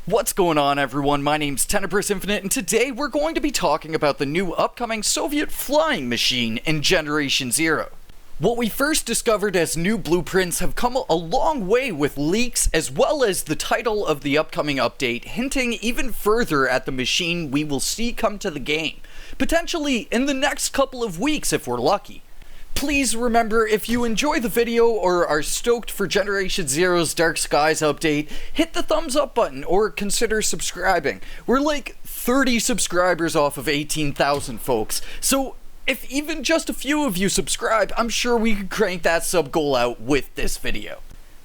What's going on, everyone? My name's Tenebris Infinite, and today we're going to be talking about the new upcoming Soviet flying machine in Generation Zero. What we first discovered as new blueprints have come a long way with leaks, as well as the title of the upcoming update hinting even further at the machine we will see come to the game, potentially in the next couple of weeks if we're lucky. Please remember, if you enjoy the video or are stoked for Generation Zero's Dark Skies update, hit the thumbs up button or consider subscribing. We're like 30 subscribers off of 18,000 folks, so if even just a few of you subscribe, I'm sure we could crank that sub goal out with this video.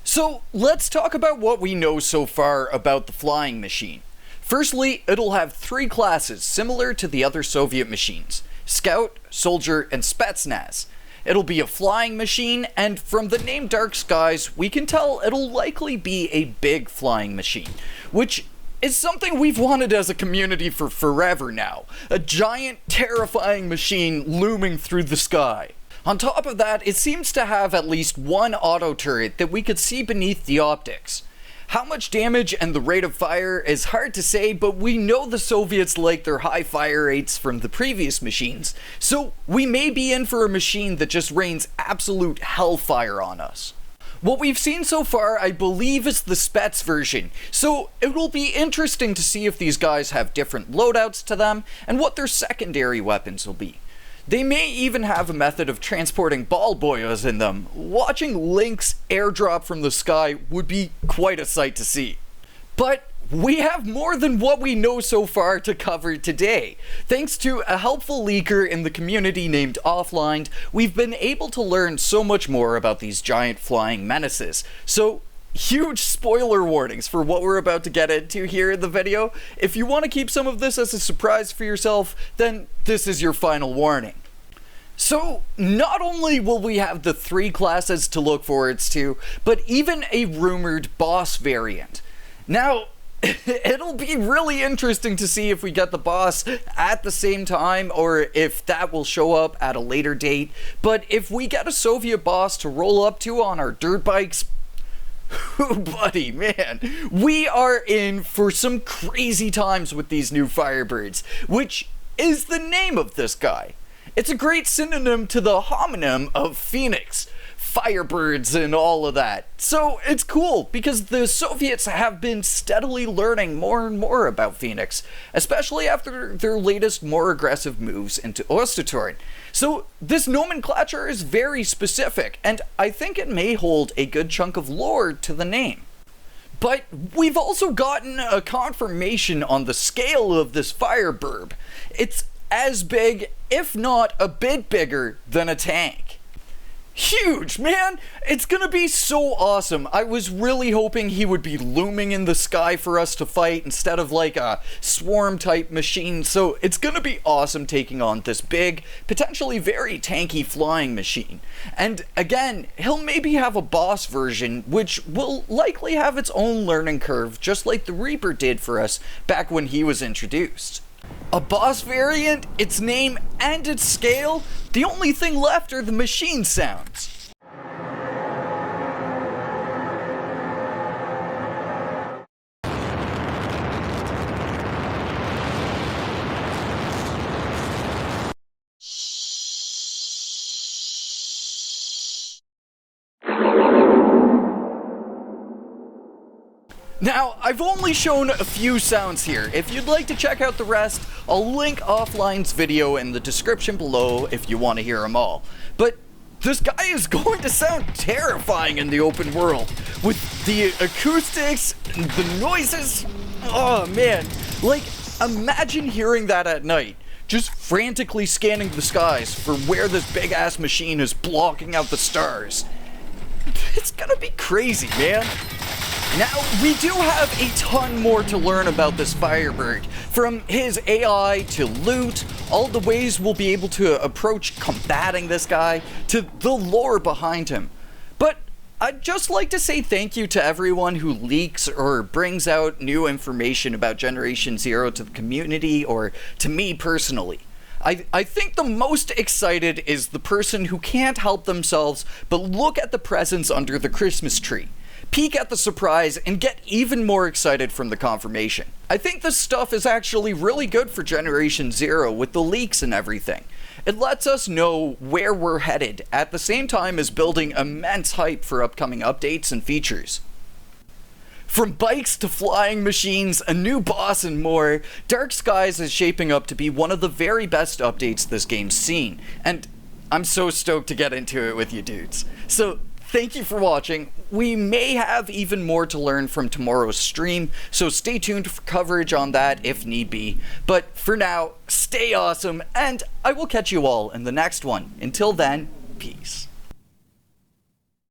So let's talk about what we know so far about the flying machine. Firstly, it'll have 3 classes similar to the other Soviet machines: Scout, Soldier, and Spetsnaz. It'll be a flying machine, and from the name Dark Skies, we can tell it'll likely be a big flying machine, which is something we've wanted as a community for forever now. A giant, terrifying machine looming through the sky. On top of that, it seems to have at least one auto turret that we could see beneath the optics. How much damage and the rate of fire is hard to say, but we know the Soviets like their high fire rates from the previous machines, so we may be in for a machine that just rains absolute hellfire on us. What we've seen so far, I believe, is the Spets version, so it will be interesting to see if these guys have different loadouts to them and what their secondary weapons will be. They may even have a method of transporting ball boyas in them. Watching Lynx airdrop from the sky would be quite a sight to see. But we have more than what we know so far to cover today. Thanks to a helpful leaker in the community named Offline, we've been able to learn so much more about these giant flying menaces. So, huge spoiler warnings for what we're about to get into here in the video. If you want to keep some of this as a surprise for yourself, then this is your final warning. So, not only will we have the 3 classes to look forwards to, but even a rumored boss variant. Now, it'll be really interesting to see if we get the boss at the same time or if that will show up at a later date. But if we get a Soviet boss to roll up to on our dirt bikes, buddy, man, we are in for some crazy times with these new Firebirds, which is the name of this guy. It's a great synonym to the homonym of Phoenix, Firebirds and all of that. So it's cool because the Soviets have been steadily learning more and more about Phoenix, especially after their latest more aggressive moves into Ostertorn. So this nomenclature is very specific, and I think it may hold a good chunk of lore to the name. But we've also gotten a confirmation on the scale of this Firebird. It's as big, if not a bit bigger, than a tank. Huge, man! It's gonna be so awesome. I was really hoping he would be looming in the sky for us to fight instead of like a swarm type machine, so it's gonna be awesome taking on this big, potentially very tanky flying machine. And again, he'll maybe have a boss version, which will likely have its own learning curve, just like the Reaper did for us back when he was introduced. A boss variant, its name, and its scale? The only thing left are the machine sounds. Now, I've only shown a few sounds here. If you'd like to check out the rest, I'll link Offline's video in the description below if you want to hear them all. But this guy is going to sound terrifying in the open world, with the acoustics, the noises. Oh man, like imagine hearing that at night, just frantically scanning the skies for where this big ass machine is blocking out the stars. It's gonna be crazy, man. Now, we do have a ton more to learn about this Firebird, from his AI to loot, all the ways we'll be able to approach combating this guy, to the lore behind him. But I'd just like to say thank you to everyone who leaks or brings out new information about Generation Zero to the community or to me personally. I think the most excited is the person who can't help themselves but look at the presents under the Christmas tree. peek at the surprise, and get even more excited from the confirmation. I think this stuff is actually really good for Generation Zero with the leaks and everything. It lets us know where we're headed, at the same time as building immense hype for upcoming updates and features. From bikes to flying machines, a new boss and more, Dark Skies is shaping up to be one of the very best updates this game's seen, and I'm so stoked to get into it with you dudes. So thank you for watching. We may have even more to learn from tomorrow's stream, so stay tuned for coverage on that if need be. But for now, stay awesome, and I will catch you all in the next one. Until then, peace.